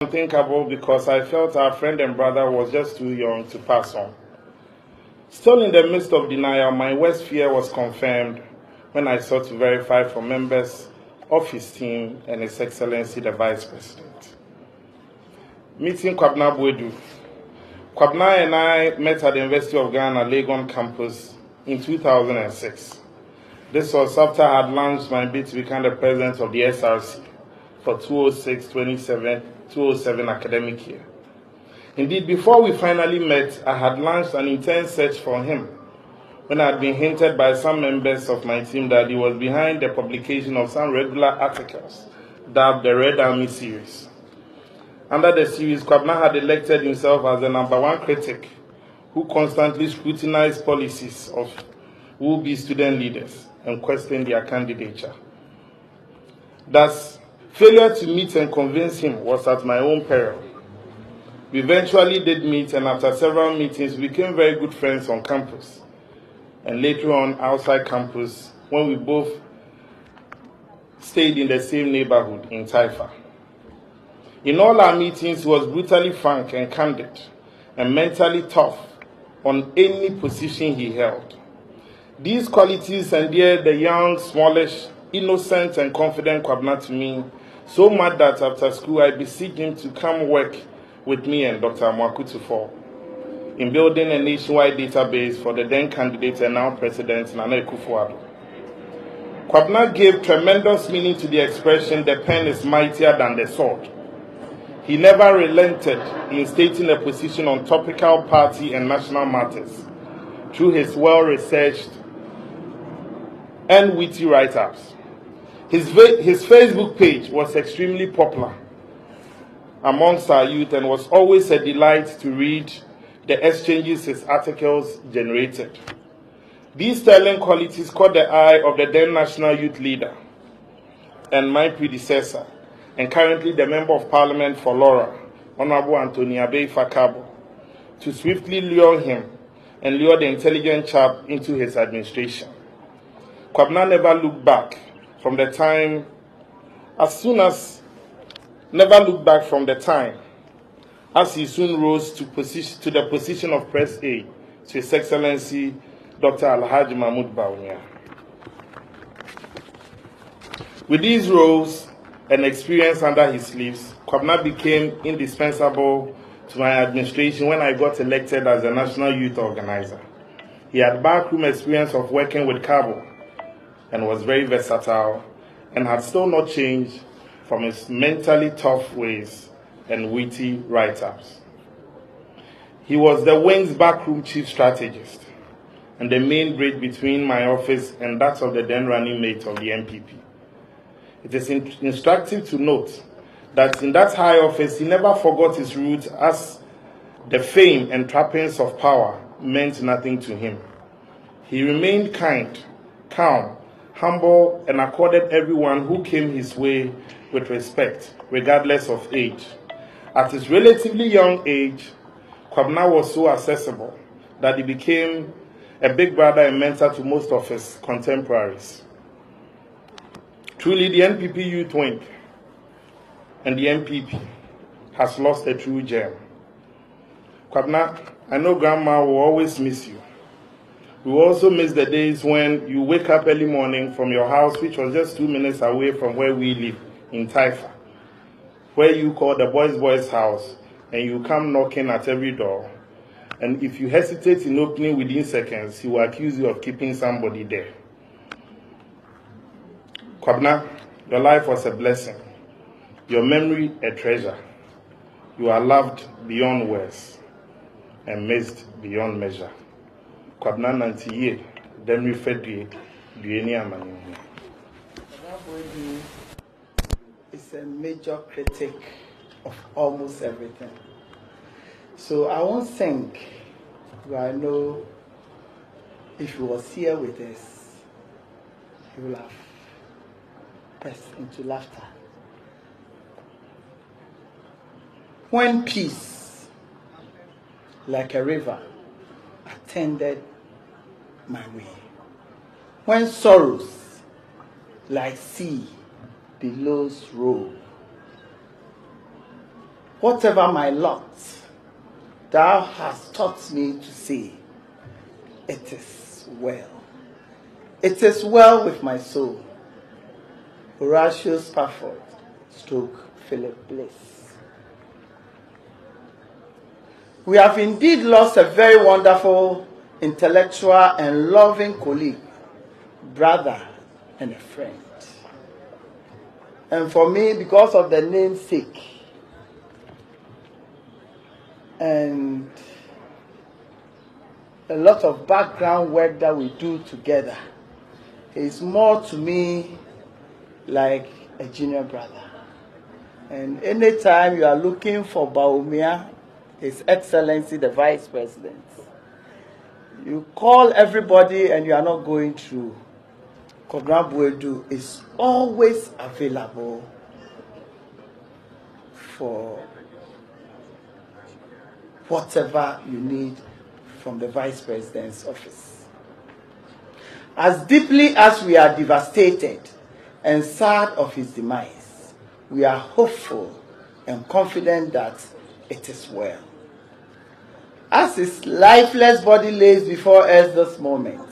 Unthinkable because I felt our friend and brother was just too young to pass on. Still in the midst of denial, my worst fear was confirmed when I sought to verify from members of his team and His Excellency the Vice President. Meeting Kwabena Boadu. Kwabena and I met at the University of Ghana Legon campus in 2006. This was after I had launched my bid to become the president of the SRC for 2006-2007 academic year. Indeed, before we finally met, I had launched an intense search for him when I had been hinted by some members of my team that he was behind the publication of some regular articles dubbed the Red Army series. Under the series, Kwabena had elected himself as the #1 critic who constantly scrutinized policies of would-be student leaders and questioned their candidature. Thus, failure to meet and convince him was at my own peril. We eventually did meet, and after several meetings, we became very good friends on campus, and later on outside campus when we both stayed in the same neighborhood in Taifa. In all our meetings, he was brutally frank and candid and mentally tough on any position he held. These qualities endeared the young, smallish, innocent and confident Kwabena to me so much that after school I beseeched him to come work with me and Dr. Mwakutufo in building a nationwide database for the then candidate and now President Nana Akufo-Addo. Kwabena gave tremendous meaning to the expression, "The pen is mightier than the sword." He never relented in stating a position on topical party and national matters through his well-researched and witty write-ups. His Facebook page was extremely popular amongst our youth and was always a delight to read the exchanges his articles generated. These sterling qualities caught the eye of the then national youth leader and my predecessor, and currently the Member of Parliament for Laura, Honorable Anthony Abbey Fakabo, to swiftly lure him and lure the intelligent chap into his administration. Kwabena never looked back from the time, as he soon rose to the position of Press Aide to His Excellency Dr. Alhaji Mahmoud Bawumia. With these roles and experience under his sleeves, Kwabena became indispensable to my administration when I got elected as a national youth organizer. He had backroom experience of working with Cabo and was very versatile and had still not changed from his mentally tough ways and witty write-ups. He was the wing's backroom chief strategist and the main bridge between my office and that of the then running mate of the NPP. It is instructive to note that in that high office, he never forgot his roots, as the fame and trappings of power meant nothing to him. He remained kind, calm, humble, and accorded everyone who came his way with respect, regardless of age. At his relatively young age, Kwabena was so accessible that he became a big brother and mentor to most of his contemporaries. Truly, the NPP youth wing and the NPP has lost a true gem. Kwabena, I know Grandma will always miss you. We will also miss the days when you wake up early morning from your house, which was just 2 minutes away from where we live in Taifa, where you call the boy's house, and you come knocking at every door. And if you hesitate in opening within seconds, he will accuse you of keeping somebody there. Kwabena, your life was a blessing, your memory a treasure. You are loved beyond words and missed beyond measure. Kwabena Nantiye, Demri Fedri, Dueni Amani. Kwabena Boadu is a major critic of almost everything. So I won't think, but I know if he was here with us, he will have burst into laughter. When peace, like a river, attended my way, when sorrows, like sea, billows roll, whatever my lot, thou hast taught me to say, it is well. It is well with my soul. Horatio Spafford, stroke Philip Bliss. We have indeed lost a very wonderful, intellectual and loving colleague, brother and a friend. And for me, because of the namesake and a lot of background work that we do together, is more to me like a junior brother. And anytime you are looking for Bawumia, His Excellency the Vice President, you call everybody and you are not going through, Kwabena Boadu is always available for whatever you need from the Vice President's office. As deeply as we are devastated and sad of his demise, we are hopeful and confident that it is well. As his lifeless body lays before us this moment,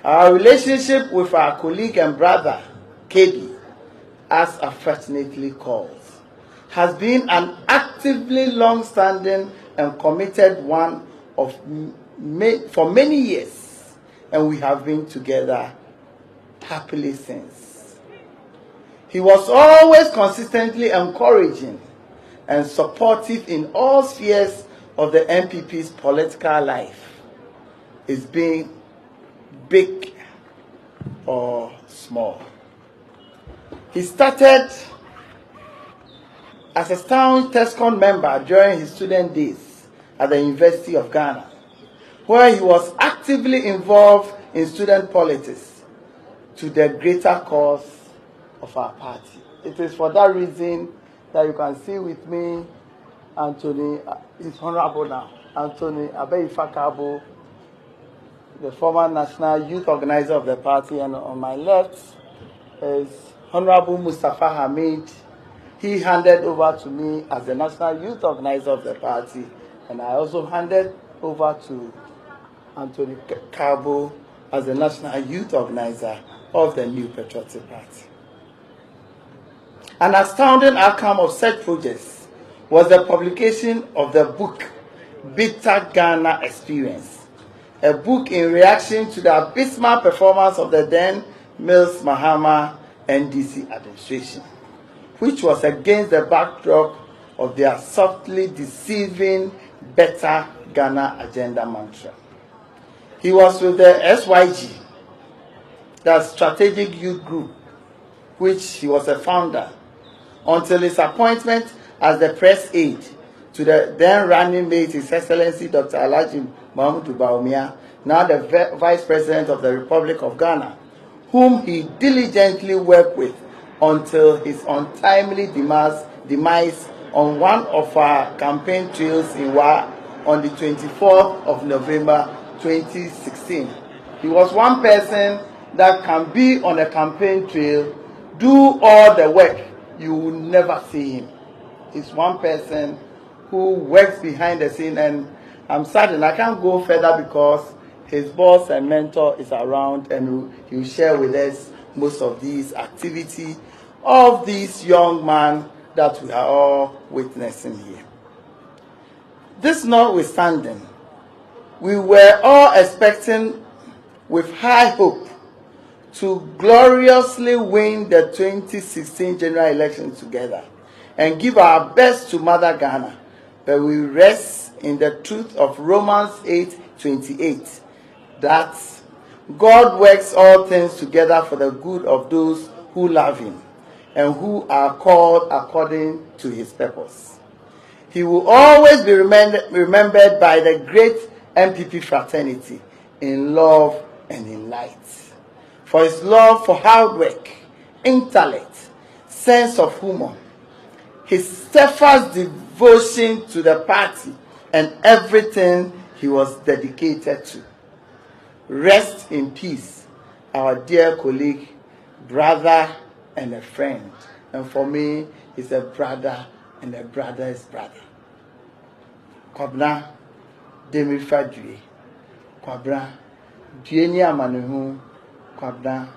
our relationship with our colleague and brother, KB, as affectionately calls, has been an actively long-standing and committed one for many years, and we have been together happily since. He was always consistently encouraging and supportive in all spheres of the NPP's political life, it's been big or small. He started as a Town TESCON member during his student days at the University of Ghana, where he was actively involved in student politics to the greater cause of our party. It is for that reason that you can see with me Anthony, is honorable now, Anthony Abeifakabo, the former national youth organizer of the party, and on my left is Honorable Mustafa Hamid. He handed over to me as the national youth organizer of the party, and I also handed over to Anthony Kabo as the national youth organizer of the New Patriotic Party. An astounding outcome of such projects was the publication of the book Bitter Ghana Experience, a book in reaction to the abysmal performance of the then Mills Mahama NDC administration, which was against the backdrop of their softly deceiving Better Ghana agenda mantra. He was with the SYG, the Strategic Youth Group, which he was a founder, until his appointment as the press aide to the then running mate, His Excellency Dr. Alhaji Mahmoud Bawumia, now the Vice President of the Republic of Ghana, whom he diligently worked with until his untimely demise on one of our campaign trails in Wa on the 24th of November 2016. He was one person that can be on a campaign trail, do all the work, you will never see him. He's one person who works behind the scene, and I'm saddened I can't go further because his boss and mentor is around and he will share with us most of these activities of this young man that we are all witnessing here. This notwithstanding, we were all expecting with high hope to gloriously win the 2016 general election together and give our best to Mother Ghana, but we rest in the truth of Romans 8:28, that God works all things together for the good of those who love him and who are called according to his purpose. He will always be remembered by the great NPP fraternity in love and in light, for his love for hard work, intellect, sense of humor, his steadfast devotion to the party, and everything he was dedicated to. Rest in peace, our dear colleague, brother, and a friend. And for me, he's a brother and a brother's brother. Kwabena Demi Fadwe. Kwabena Dueni Amanehu. Kwabena